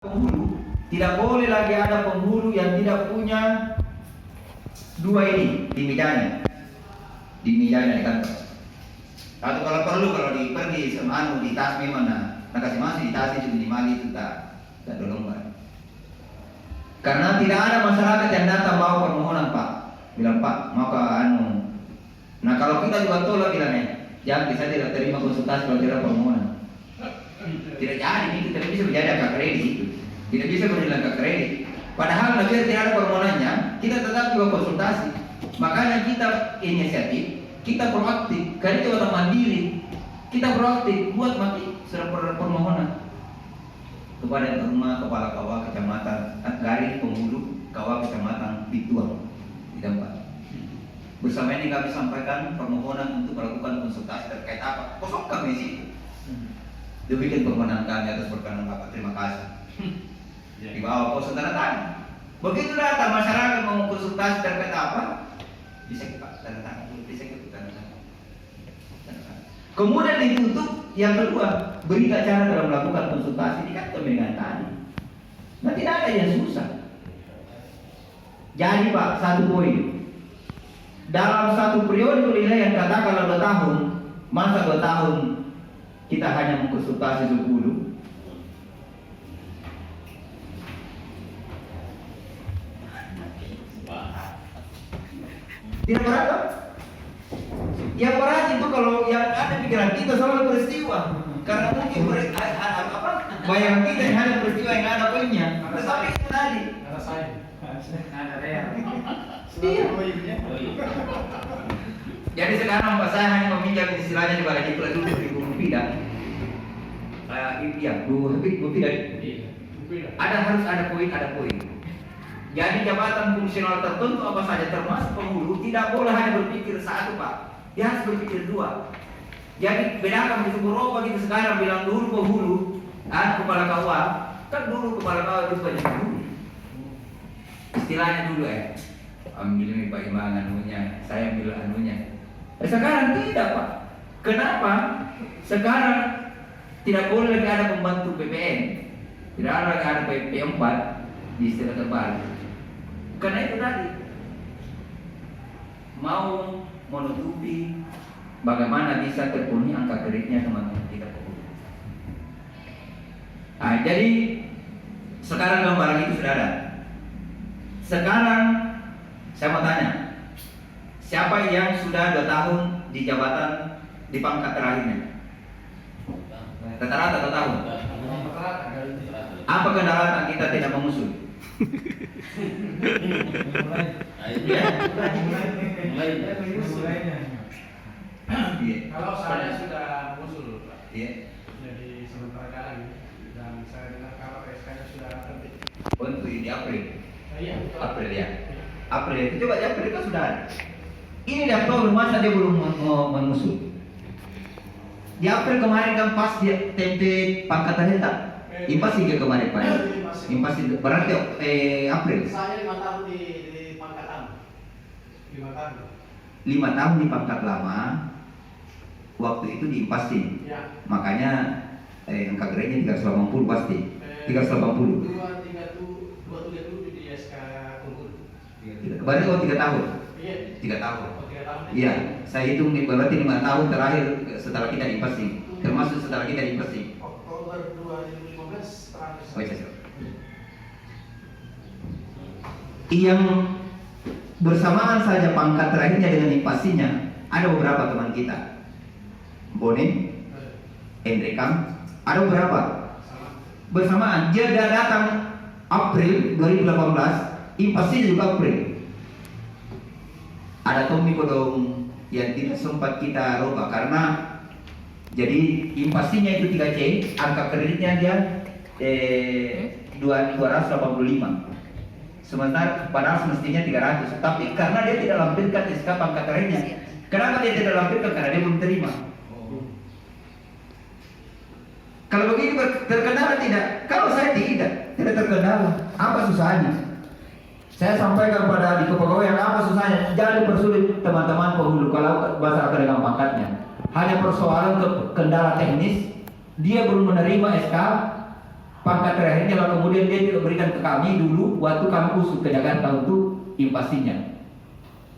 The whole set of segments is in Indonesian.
penghulu, tidak boleh lagi ada penghulu yang tidak punya dua ini di mejanya di kantor. Atau kalau perlu kalau pergi sama di tas memang nak kasih masih di tas itu minimal itu tak dolong. Karena tidak ada masyarakat yang datang bawa permohonan Pak, bilang Pak mau ke Nah kalau kita juga tolak bilangnya, jangan saya tidak terima konsultasi kalau tidak permohonan. Tidak jadi, itu tidak bisa menjadi angka kredit itu. Tidak bisa menjadi angka kredit. Padahal negara tidak ada permohonannya, kita tetap juga konsultasi. Makanya kita inisiatif, kita proaktif. Karena itu orang mandiri, kita proaktif buat mati surat permohonan kepada rumah kepala kawah kecamatan garis penghulu kawah kecamatan Bituang di tempat. Bersama ini kami sampaikan permohonan untuk melakukan konsultasi terkait apa? Kosong kami sih. Demikian permohonan kami atas perkenan Bapak. Terima kasih. Di bawah pos tanda tangan. Begitu datang masyarakat mau konsultasi terkait apa? Bisa Pak tanda tangan. Bisa kita tanda tangan. Kemudian ditutup yang kedua, berita cara dalam melakukan konsultasi di kantor dengan tadi. Nah tidak ada yang susah. Jadi Pak, satu poin. Dalam satu periode penilaian katakanlah 2 tahun, masa 2 tahun kita hanya mengkonsultasi 10. Tidak berat kan? Yang berat itu kalau yang ada pikiran kita soal peristiwa. Karena mungkin bayangan kita yang hanya peristiwa yang ada poinnya. Tetapi itu tadi. Ada saya. Ada Rea. Iya. Jadi sekarang Pak saya hanya meminjam istilahnya di balai diklat dulu di Gunung Pida. Iya, Gunung Pida. Harus ada poin. Jadi jabatan fungsional tertentu apa saja termasuk penghulu tidak boleh hanya berpikir satu Pak. Dia harus berpikir 2. Jadi bedakan di Sumberapa gitu sekarang bilang dulu penghulu, kepala kawah. Kan dulu kepala kawah itu banyak penghulu. Istilahnya dulu ambil ini Pak Imam anunya, saya ambil anunya. Sekarang tidak Pak. Kenapa? Sekarang tidak boleh lagi ada pembantu PPN. Tidak ada lagi ada PP4 di istilah terbaru. Karena itu tadi mau menutupi bagaimana bisa terpenuhi angka kreditnya teman-teman kita penghulu. Jadi sekarang gambaran itu sudah ada. Sekarang saya mau tanya, siapa yang sudah 2 tahun di jabatan di pangkat terakhirnya? Rata-rata 2 tahun. Apa kendala kita tidak mengusul? Kalau saya sudah mengusul Pak. Iya. Jadi sementara kali dan saya dengar kalau SK-nya sudah terbit. Untuk di April. Iya. April ya. April itu coba di April kan sudah ada. Ini daftar rumah saja belum mengusul. Di April kemarin kan pas dia tempe pangkat terakhir tak? Impas hingga kemarin Pak. Impas itu berarti April. Saya 5 tahun di pangkat lama. 5 tahun. 5 tahun di pangkat lama. Waktu itu diimpasin. Ya. Makanya angka kreditnya 380 pasti. 380. 237 di SK Kungur. Berarti 3 tahun. Iya. 3 tahun. 3 tahun. Iya, saya hitung berarti 5 tahun terakhir setelah kita diimpasin. Termasuk setelah kita diimpasin. Oktober 2015 terakhir. Oh iya. Yang bersamaan saja pangkat terakhirnya dengan impasinya ada beberapa teman kita. Bone, Endrekam, ada beberapa bersamaan. Dia datang April 2018, impasinya juga April. Ada Tommy Kodong yang tidak sempat kita rubah karena jadi impasinya itu 3C, angka kreditnya dia 285. Sementara padahal semestinya 300, tapi karena dia tidak lampirkan SK pangkat terakhirnya. Kenapa dia tidak lampirkan? Karena dia belum terima. Kalau begini terkendala tidak? Kalau saya tidak terkendala. Apa susahnya? Saya sampaikan pada di kepegawaian apa susahnya? Jangan dipersulit teman-teman penghulu kalau bahasa dengan pangkatnya. Hanya persoalan kendala teknis, dia belum menerima SK Pangkat terakhirnya lalu kemudian dia tidak berikan ke kami dulu waktu kami usul ke Jakarta untuk impasinya.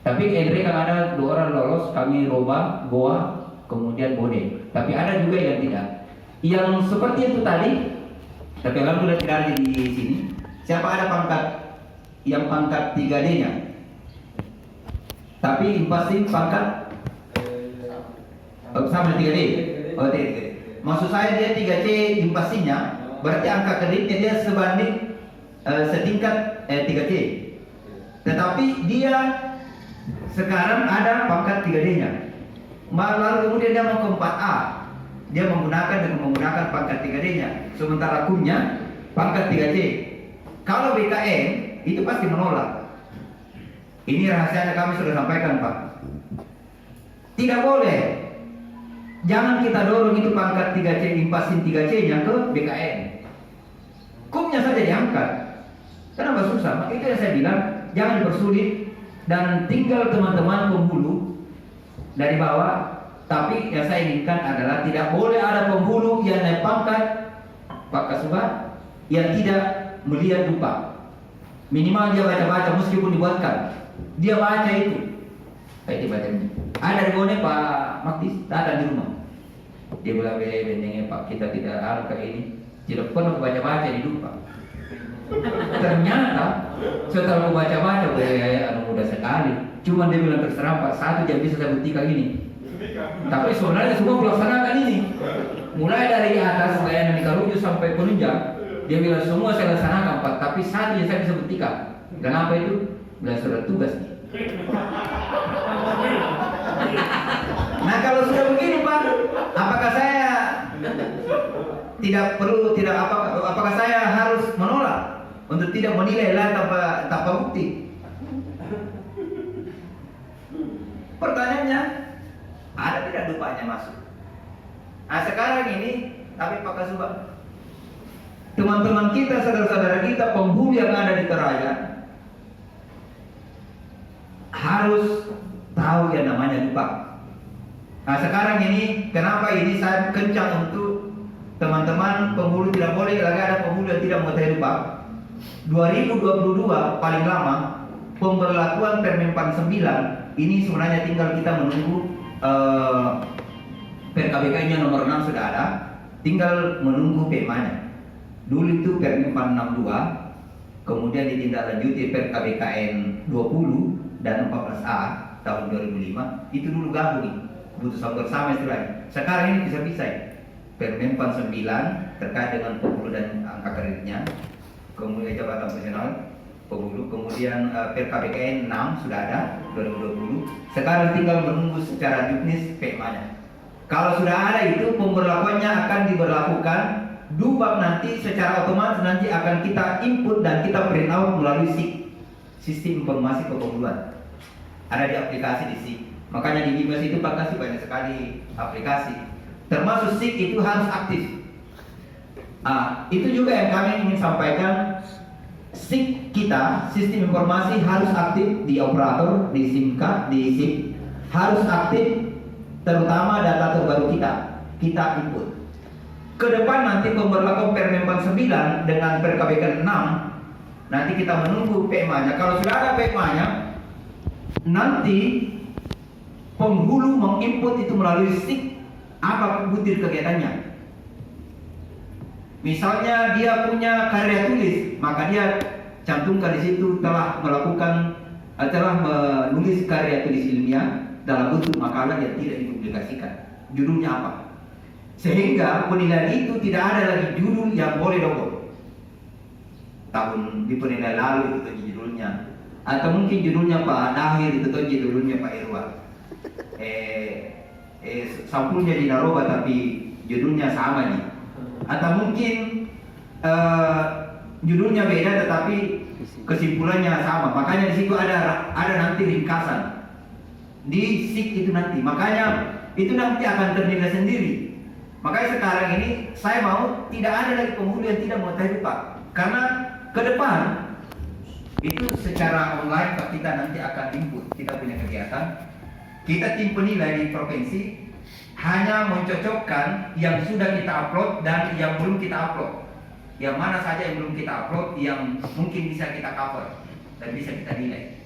Tapi Andre kan ada 2 orang lolos, kami Roba, Goa, kemudian Bode. Tapi ada juga yang tidak. Yang seperti itu tadi, tapi alhamdulillah tidak ada di sini. Siapa ada pangkat yang pangkat 3D-nya? Tapi impasi pangkat sama 3D. Oh, 3D. Maksud saya dia 3C impasinya, berarti angka kreditnya dia sebanding setingkat 3C. Tetapi dia sekarang ada pangkat 3D-nya. Lalu kemudian dia mau ke 4A. Dia menggunakan pangkat 3D-nya. Sementara kumnya pangkat 3C. Kalau BKN itu pasti menolak. Ini rahasianya kami sudah sampaikan, Pak. Tidak boleh. Jangan kita dorong itu pangkat 3C, impasin 3C-nya ke BKN. Kumnya saja diangkat. Kenapa susah? Maka itu yang saya bilang, jangan dipersulit. Dan tinggal teman-teman penghulu dari bawah. Tapi yang saya inginkan adalah tidak boleh ada penghulu yang naik pangkat Pak Kasubah yang tidak melihat dupa. Minimal dia baca-baca meskipun dibuatkan. Dia baca itu. Kayak dibaca ini. Ada di bawahnya Pak Maktis, ada di rumah. Dia bilang bendengnya Pak, kita tidak ada kayak ini. Tidak pernah baca-baca di dupa. Ternyata setelah aku baca-baca, mudah sekali. Cuma dia bilang terserah Pak, satu yang bisa saya buktikan ini. Tapi sebenarnya semua melaksanakan ini. Mulai dari atas layanan di Karuju sampai penunjang, dia bilang semua saya laksanakan Pak, tapi satu yang saya bisa buktikan. Kenapa itu? Bilang sudah tugas nih. Nah kalau sudah begini Pak, apakah saya apakah saya harus menolak untuk tidak menilai lah tanpa bukti? Pertanyaannya, ada tidak dupanya masuk? Nah sekarang ini, tapi Pak Kasubah, teman-teman kita, saudara-saudara kita, penghulu yang ada di Toraja harus tahu yang namanya dupa. Nah sekarang ini, kenapa ini saya kencang untuk teman-teman penghulu tidak boleh lagi ada penghulu yang tidak mengetahui dupa. 2022 paling lama pemberlakuan Permenpan 9 ini sebenarnya tinggal kita menunggu PKBK-nya nomor 6 sudah ada, tinggal menunggu PMA-nya. Dulu itu Permenpan 62, kemudian ditindaklanjuti PKBKN 20 dan 14A tahun 2005, itu dulu gabung, keputusan bersama istilahnya. Sekarang ini bisa-bisa ya. Permenpan 9 terkait dengan penghulu dan angka kreditnya, kemudian jabatan profesional penghulu, kemudian PKBKN 6 sudah ada 2020. Sekarang tinggal menunggu secara juknis PMA-nya. Kalau sudah ada itu pemberlakuannya akan diberlakukan dubak nanti secara otomatis nanti akan kita input dan kita print out melalui SIK, Sistem Informasi Kepenghuruan. Ada di aplikasi di SIK. Makanya di Bibas itu Pak kasih banyak sekali aplikasi. Termasuk SIK itu harus aktif. Itu juga yang kami ingin sampaikan. SIK kita, sistem informasi harus aktif di operator, di SIMKA, di SIK. Harus aktif, terutama data terbaru kita input. Ke depan nanti pemberlakuan Permenpan 9 dengan PKBK 6, nanti kita menunggu PMA-nya. Kalau sudah ada PMA-nya, nanti penghulu menginput itu melalui SIK apa butir kegiatannya. Misalnya dia punya karya tulis, maka dia cantumkan di situ telah menulis karya tulis ilmiah dalam bentuk makalah yang tidak dipublikasikan. Judulnya apa? Sehingga penilaian itu tidak ada lagi judul yang boleh double. Tahun di penilaian lalu itu tadi judulnya, atau mungkin judulnya Pak Dahir itu tadi judulnya Pak Irwan. Sampulnya di Naroba tapi judulnya sama nih. Atau mungkin judulnya beda tetapi kesimpulannya sama. Makanya di situ ada nanti ringkasan di SIK itu nanti. Makanya itu nanti akan ternilai sendiri. Makanya sekarang ini saya mau tidak ada lagi penghulu yang tidak mengetahui Pak. Karena ke depan itu secara online Pak kita nanti akan input. Kita punya kegiatan. Kita tim penilai di provinsi hanya mencocokkan yang sudah kita upload dan yang belum kita upload. yang mana saja yang belum kita upload yang mungkin bisa kita cover dan bisa kita nilai.